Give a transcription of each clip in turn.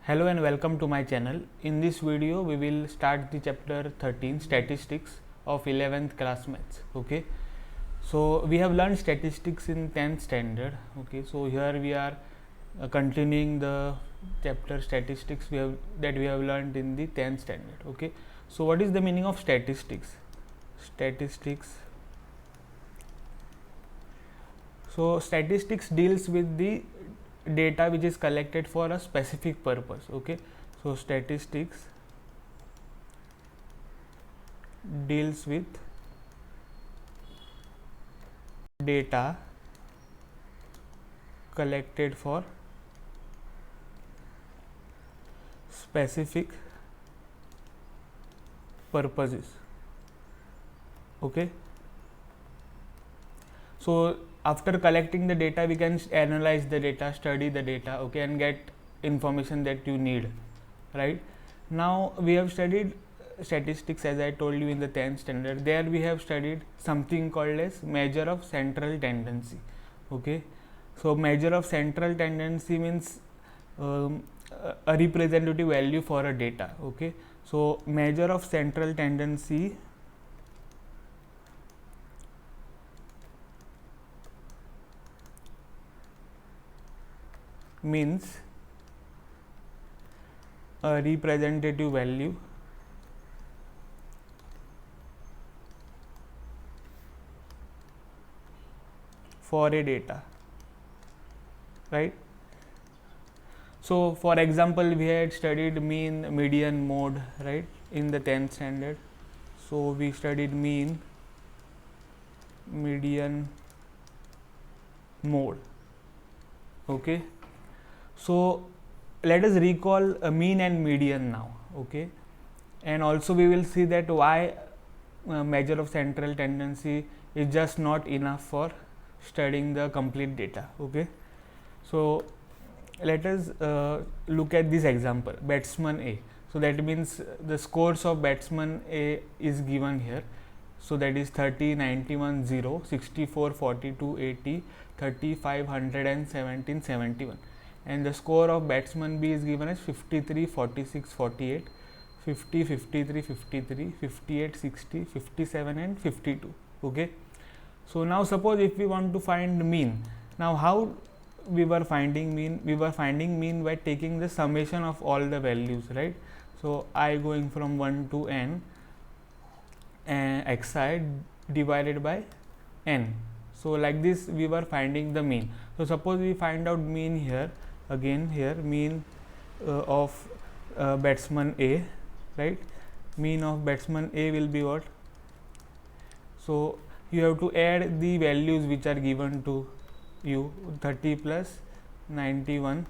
Hello and welcome to my channel. In this video we will start the chapter 13 statistics of 11th class maths. Okay, so we have learned statistics in 10th standard. Okay, so here we are continuing the chapter statistics we have learned in the 10th standard. Okay, so what is the meaning of statistics? So statistics deals with the data which is collected for a specific purpose. Okay, so statistics deals with data collected for specific purposes. Okay, so after collecting the data we can analyze the data, study the data, okay, and get information that you need. Right now we have studied statistics, as I told you, in the 10th standard. There we have studied something called as measure of central tendency. Okay, so measure of central tendency means a representative value for a data. Okay, so measure of central tendency means a representative value for a data, right? So for example, we had studied mean, median, mode, right, in the 10th standard. So we studied mean, median, mode. Okay, so let us recall a mean and median now. Okay, and also we will see that why measure of central tendency is just not enough for studying the complete data. Okay, so let us look at this example, batsman A. So that means the scores of batsman A is given here. So that is 30, 91, 0, 64, 42, 80, 35, 117, 71, and the score of batsman B is given as 53, 46, 48, 50, 53, 53, 58, 60, 57 and 52. Okay, so now suppose if we want to find mean, now how we were finding mean? We were finding mean by taking the summation of all the values, right? So I going from 1 to n xi divided by n. So like this we were finding the mean. So suppose we find out mean here, again here mean of batsman A, right? Mean of batsman A will be what? So you have to add the values which are given to you, 30 plus 91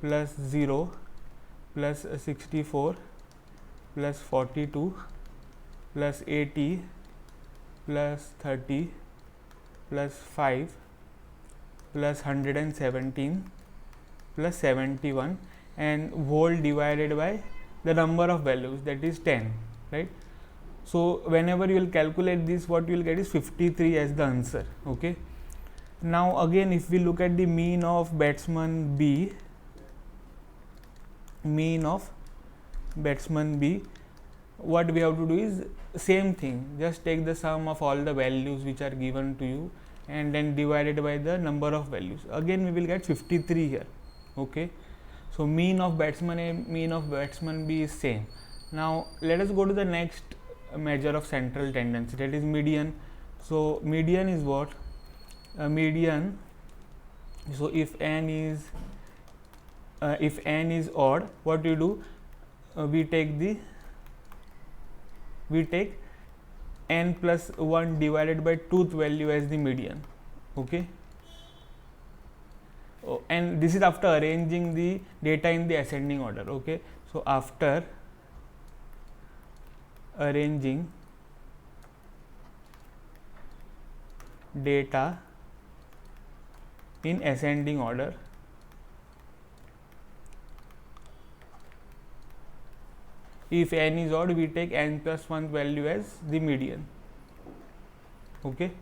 plus 0 plus 64 plus 42 plus 80 plus 30 plus 5 plus 117 plus 71 and whole divided by the number of values, that is 10, right? So whenever you will calculate this, what you will get is 53 as the answer. Okay, now again if we look at the mean of batsman B, what we have to do is same thing, just take the sum of all the values which are given to you and then divided by the number of values. Again we will get 53 here. Okay, so mean of batsman A, mean of batsman B is same. Now let us go to the next measure of central tendency, that is median. So median is what? Median, so if n is odd, what you do? We take n plus 1 divided by 2th value as the median. Okay, and this is after arranging the data in the ascending order. Okay, so after arranging data in ascending order, if n is odd, we take n plus 1 value as the median. Okay,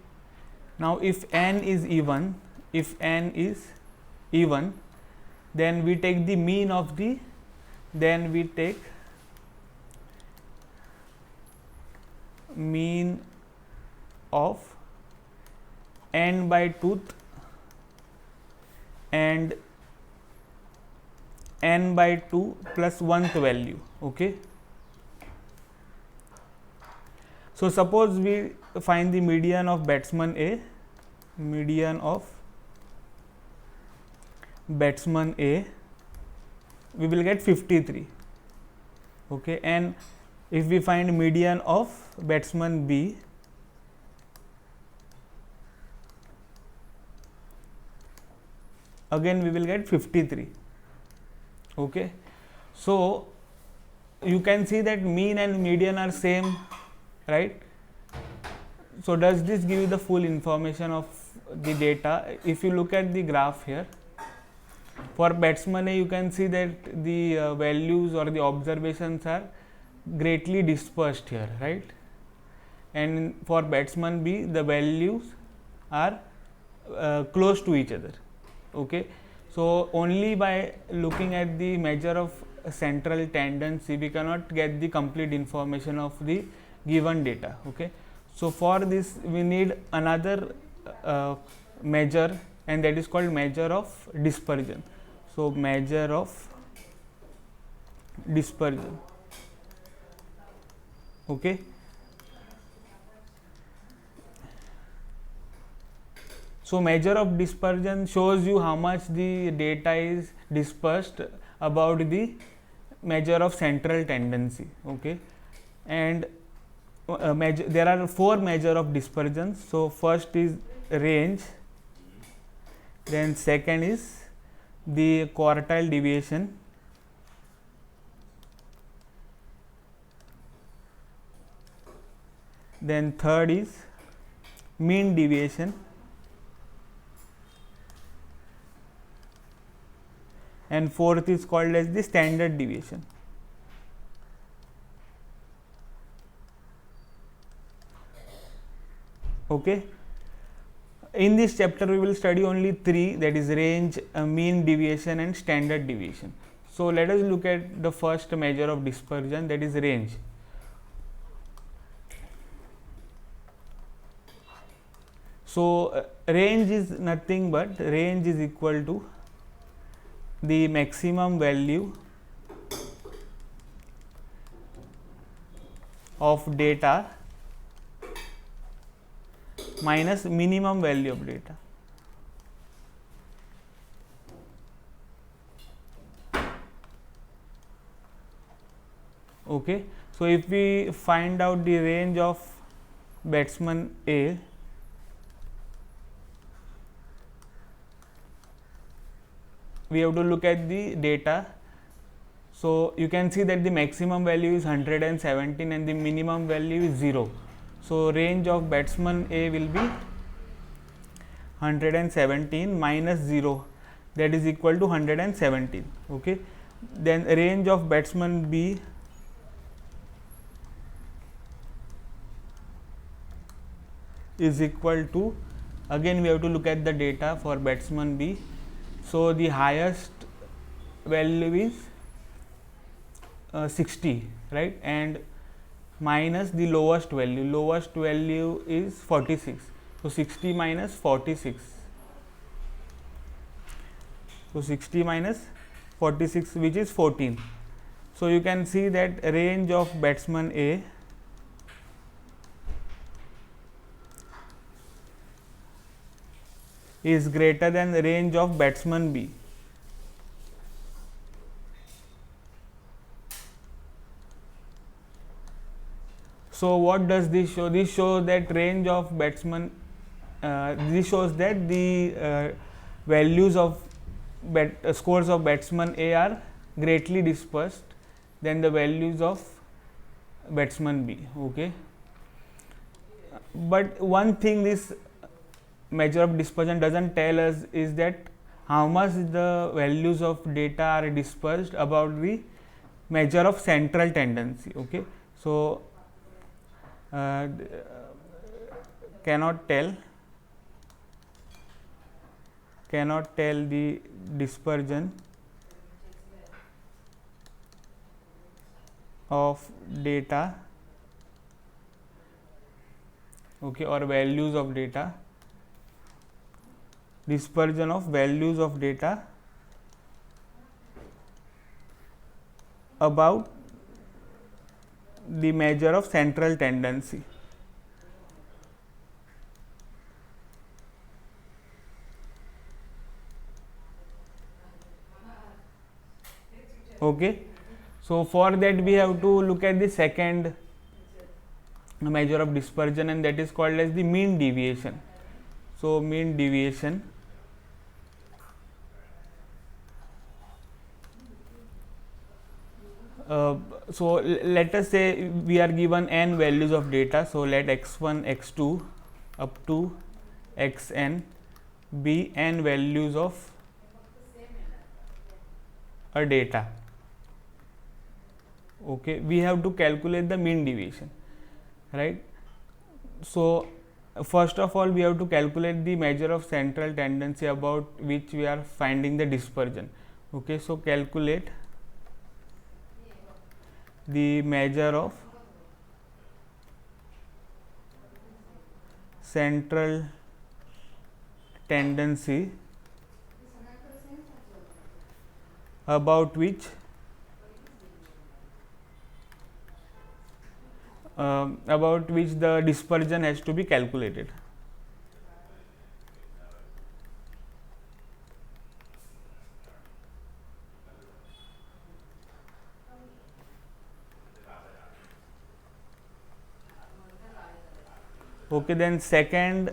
now if n is even, then we take the mean of the then we take mean of n by tooth and n by 2 plus 1th value. Okay. So suppose we find the median of batsman A, median of batsman A, we will get 53. Okay. And if we find median of batsman B, again we will get 53. Okay. So you can see that mean and median are same, right? So does this give you the full information of the data? If you look at the graph here, for batsman A, you can see that the values or the observations are greatly dispersed here, right? And for batsman B, the values are close to each other. Okay. So only by looking at the measure of central tendency, we cannot get the complete information of the given data. Okay. So for this we need another measure, and that is called measure of dispersion. So measure of dispersion. Okay. So measure of dispersion shows you how much the data is dispersed about the measure of central tendency. Okay. And there are 4 measure of dispersions. So first is range, then second is the quartile deviation, then third is mean deviation, and fourth is called as the standard deviation. Okay. In this chapter we will study only 3, that is range, mean deviation and standard deviation. So let us look at the first measure of dispersion, that is range. So range is nothing but range is equal to the maximum value of data minus minimum value of data. Okay. So if we find out the range of batsman A, we have to look at the data. So you can see that the maximum value is 117 and the minimum value is 0. So range of batsman A will be 117 minus 0, that is equal to 117. Okay. Then range of batsman B is equal to, again we have to look at the data for batsman B. So the highest value is 60, right, and minus the lowest value is 46. So 60 minus 46. So 60 minus 46, which is 14. So you can see that range of batsman A is greater than the range of batsman B. So what does this show? This shows that range of batsman, this shows that the values of scores of batsman A are greatly dispersed than the values of batsman B. Okay. But one thing this measure of dispersion doesn't tell us is that how much the values of data are dispersed about the measure of central tendency. Okay. So cannot tell the dispersion of data, okay, or values of data, dispersion of values of data about the measure of central tendency. Okay. So, for that we have to look at the second measure of dispersion, and that is called as the mean deviation. So, mean deviation let us say we are given n values of data. So, let x1, x2 up to xn be n values of a data. Okay, we have to calculate the mean deviation, right. So, first of all we have to calculate the measure of central tendency about which we are finding the dispersion. Okay, so calculate the measure of central tendency about which the dispersion has to be calculated. Okay, then second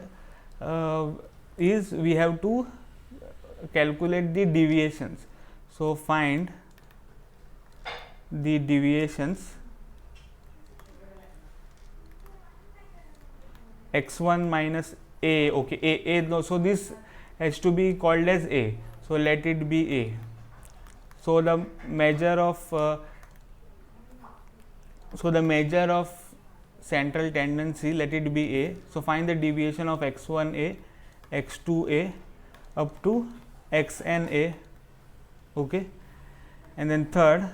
is we have to calculate the deviations. So, find the deviations x1 minus a. Okay, a no, so this has to be called as a. So, let it be a. So, the measure of central tendency, let it be a. So, find the deviation of x1a, x2a up to xna. Okay. And then third,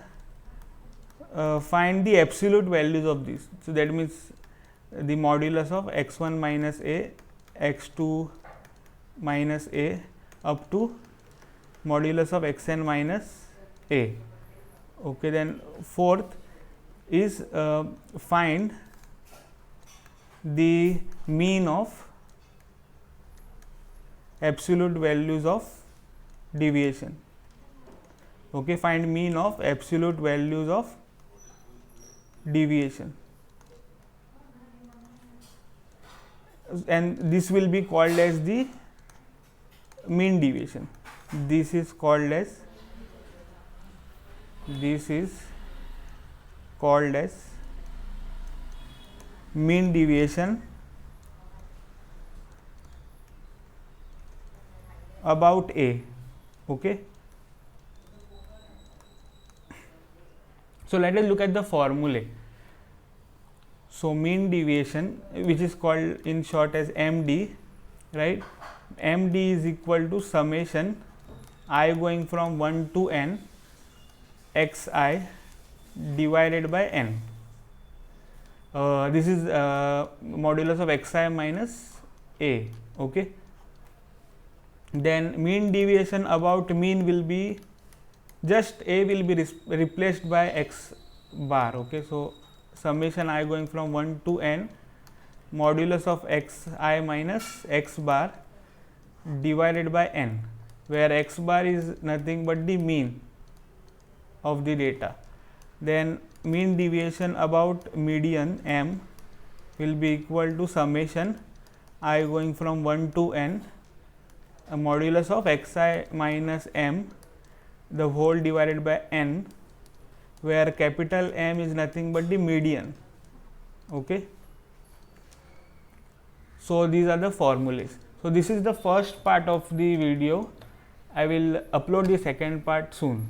find the absolute values of these. So, that means the modulus of x1 minus a, x2 minus a up to modulus of xn minus a. Okay. Then fourth is find the mean of absolute values of deviation. Okay, find mean of absolute values of deviation, and this will be called as the mean deviation. This is called as mean deviation about a. Okay. So, let us look at the formulae. So, mean deviation, which is called in short as MD, right. MD is equal to summation I going from 1 to n xi divided by n. This is modulus of xi minus a. Okay. Then mean deviation about mean will be just a will be replaced by x bar. Okay. So, summation I going from 1 to n modulus of xi minus x bar divided by n, where x bar is nothing but the mean of the data. Then mean deviation about median m will be equal to summation I going from 1 to n a modulus of xi minus m the whole divided by n, where capital M is nothing but the median. Okay. So, these are the formulas. So, this is the first part of the video. I will upload the second part soon.